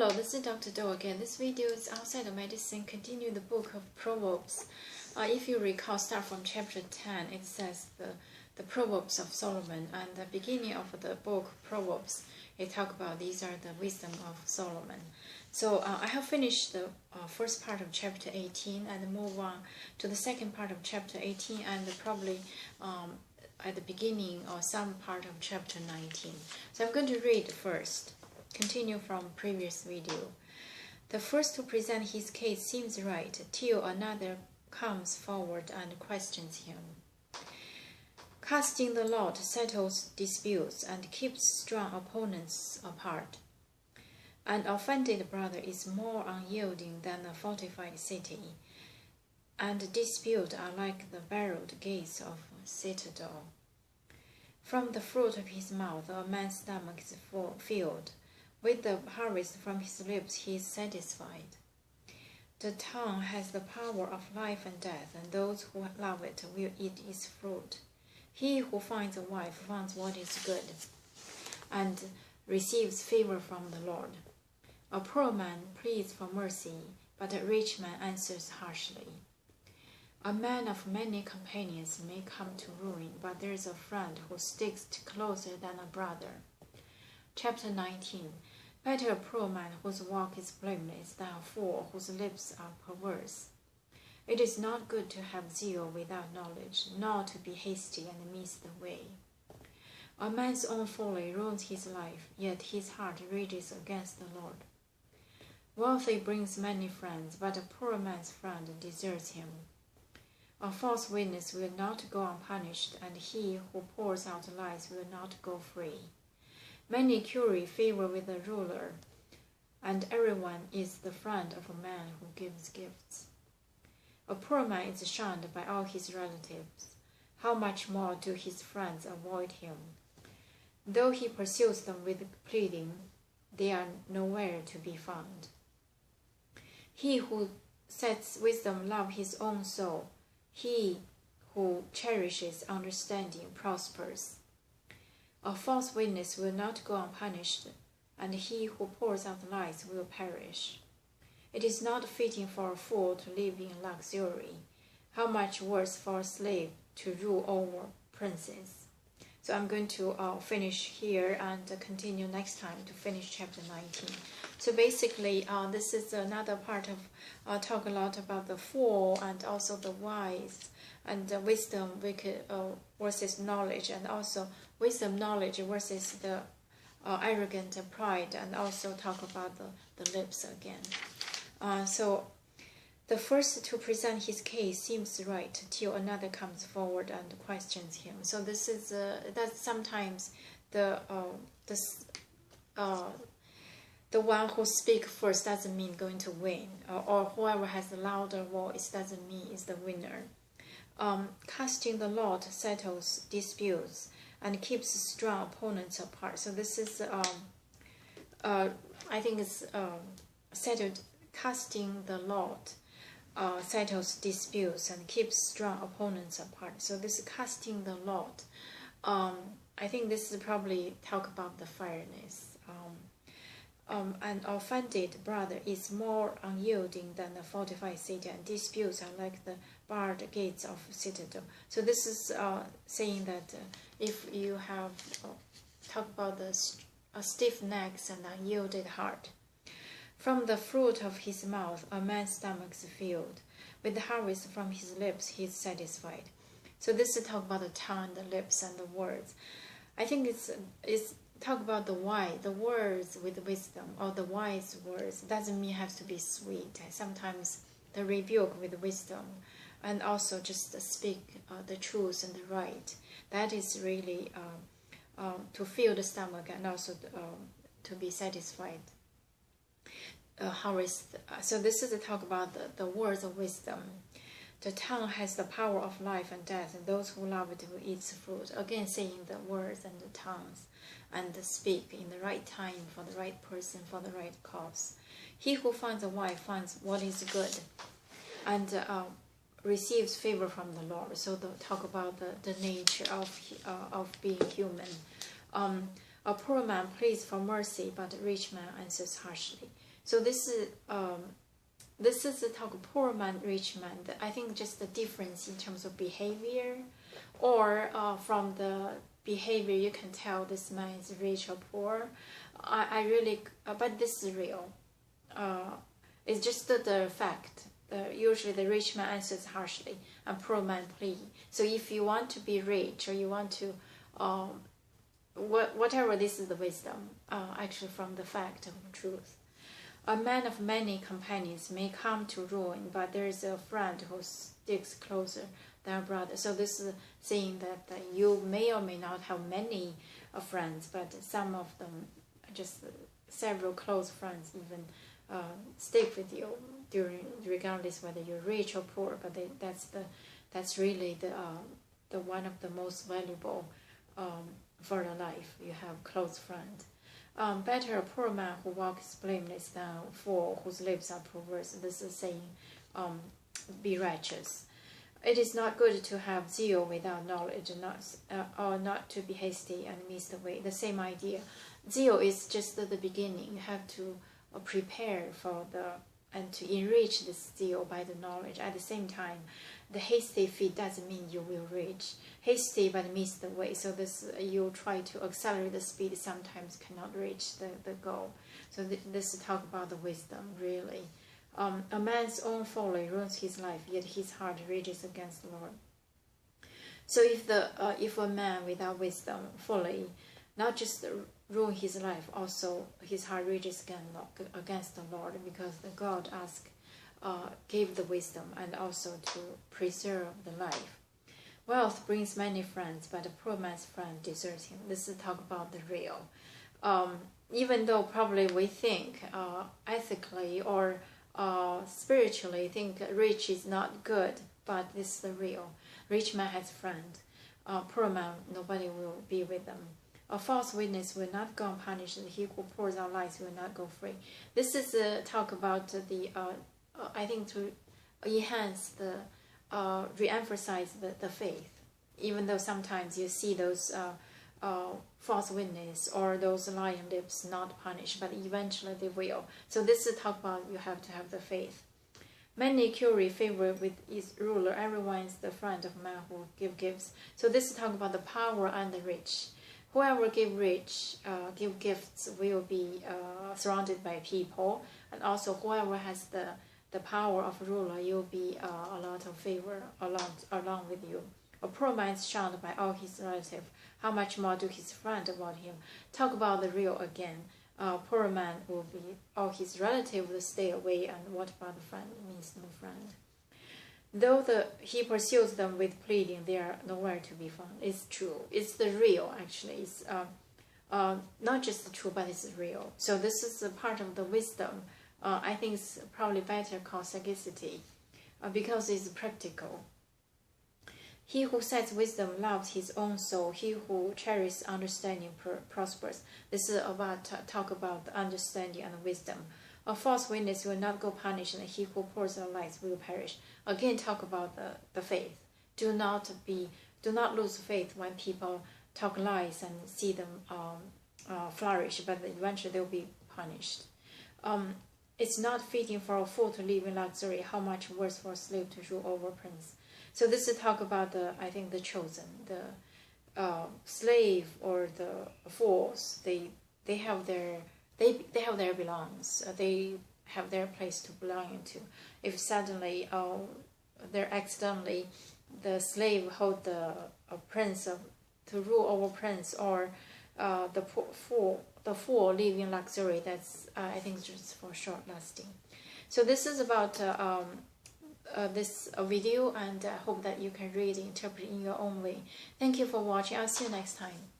Hello, this is Dr. Do again. This video is outside of medicine. Continue the book of Proverbs. If you recall, start from chapter 10. It says the Proverbs of Solomon, and the beginning of the book Proverbs, it talk about these are the wisdom of Solomon. So I have finished the first part of chapter 18 and move on to the second part of chapter 18 and probably at the beginning or some part of chapter 19. So I'm going to read first. Continue from previous video. The first to present his case seems right till another comes forward and questions him. Casting the lot settles disputes and keeps strong opponents apart. An offended brother is more unyielding than a fortified city, and disputes are like the barreled gates of a citadel. From the fruit of his mouth a man's stomach is filled. With the harvest from his lips he is satisfied. The tongue has the power of life and death, and those who love it will eat its fruit. He who finds a wife finds what is good, and receives favor from the Lord. A poor man pleads for mercy, but a rich man answers harshly. A man of many companions may come to ruin, but there is a friend who sticks closer than a brother. Chapter 19. Better a poor man whose walk is blameless than a fool whose lips are perverse. It is not good to have zeal without knowledge, nor to be hasty and miss the way. A man's own folly ruins his life, yet his heart rages against the Lord. Wealthy brings many friends, but a poor man's friend deserts him. A false witness will not go unpunished, and he who pours out lies will not go free. Many curry favor with the ruler, and everyone is the friend of a man who gives gifts. A poor man is shunned by all his relatives. How much more do his friends avoid him? Though he pursues them with pleading, they are nowhere to be found. He who sets wisdom loves his own soul. He who cherishes understanding prospers. A false witness will not go unpunished, and he who pours out lies will perish. It is not fitting for a fool to live in luxury. How much worse for a slave to rule over princes. So I'm going to finish here and continue next time to finish chapter 19. So basically, this is another part of talk a lot about the fool and also the wise, and wisdom versus knowledge, and also wisdom, knowledge versus the arrogant pride, and also talk about the lips again. So the first to present his case seems right till another comes forward and questions him. So this is that sometimes the one who speaks first doesn't mean going to win, or whoever has the louder voice doesn't mean is the winner. Casting the lot settles disputes and keeps strong opponents apart. So this is, I think it's settled. Casting the lot settles disputes and keeps strong opponents apart. So this casting the lot, I think this is probably talk about the fairness. An offended brother is more unyielding than a fortified city, and disputes are like the barred gates of a citadel. So this is saying that if you have talk about the stiff necks and unyielded heart. From the fruit of his mouth a man's stomach is filled. With the harvest from his lips he is satisfied. So this is talk about the tongue, the lips, and the words. I think it's talk about the words with wisdom, or the wise words. Doesn't mean have to be sweet. Sometimes the rebuke with wisdom, and also just speak the truth and the right. That is really to fill the stomach and also to be satisfied. Harvest. So this is a talk about the words of wisdom. The tongue has the power of life and death, and those who love it will eat its fruit. Again, saying the words and the tongues, and speak in the right time for the right person, for the right cause. He who finds a wife finds what is good, and receives favor from the Lord. So the talk about the nature of being human. A poor man pleads for mercy, but a rich man answers harshly. So this is the talk of poor man, rich man. I think just the difference in terms of behavior, or from the behavior you can tell this man is rich or poor. I really, but this is real. It's just the fact. Usually the rich man answers harshly and poor man plead. So if you want to be rich, or you want to, whatever, this is the wisdom, actually from the fact of truth. A man of many companions may come to ruin, but there is a friend who sticks closer than a brother. So this is saying that you may or may not have many friends, but some of them, just several close friends, even stick with you regardless whether you're rich or poor. But that's really the one of the most valuable for the life. You have close friends. Better a poor man who walks blameless than a fool whose lips are perverse. This is saying, be righteous. It is not good to have zeal without knowledge, or not to be hasty and miss the way. The same idea. Zeal is just the beginning. You have to prepare for and to enrich this zeal by the knowledge. At the same time, the hasty feet doesn't mean you will reach. Hasty but miss the way. So this, you try to accelerate the speed, sometimes cannot reach the goal. So this talk about the wisdom, really. A man's own folly ruins his life, yet his heart rages against the Lord. So if a man without wisdom, folly, not just ruin his life, also his heart rages against the Lord, because the God gave the wisdom and also to preserve the life. Wealth brings many friends, but a poor man's friend deserts him. This is talk about the real. Even though probably we think ethically or spiritually think rich is not good, but this is the real. Rich man has friend. Poor man, nobody will be with them. A false witness will not go unpunished. He who pours out lies will not go free. This is talk about the I think to enhance re-emphasize the faith. Even though sometimes you see those false witness or those lying lips not punished, but eventually they will. So this is talk about you have to have the faith. Many curry favor with his ruler. Everyone is the friend of man who give gifts. So this is talk about the power and the rich. Whoever give gifts will be surrounded by people, and also whoever has the power of ruler, you'll be a lot of favor along with you. A poor man is shunned by all his relatives. How much more do his friend about him? Talk about the real again. Poor man will be, all his relatives will stay away, and what about the friend? It means no friend. Though he pursues them with pleading, they are nowhere to be found. It's true. It's the real, actually. It's not just the true, but it's real. So this is a part of the wisdom. I think it's probably better called sagacity, because it's practical. He who sets wisdom loves his own soul. He who cherishes understanding prospers. This is about talk about the understanding and wisdom. A false witness will not go punished, and he who pours out lies will perish. Again, talk about the faith. Do not lose faith when people talk lies and see them flourish, but eventually they'll be punished. It's not fitting for a fool to live in luxury. How much worse for a slave to rule over a prince. So this is talk about I think the chosen, the slave or the fools. They have their belongs. They have their place to belong into. If suddenly accidentally the slave hold the prince to rule over prince, or the fool live in luxury, that's I think just for short lasting. So this is about this video, and I hope that you can read and interpret in your own way. Thank you for watching. I'll see you next time.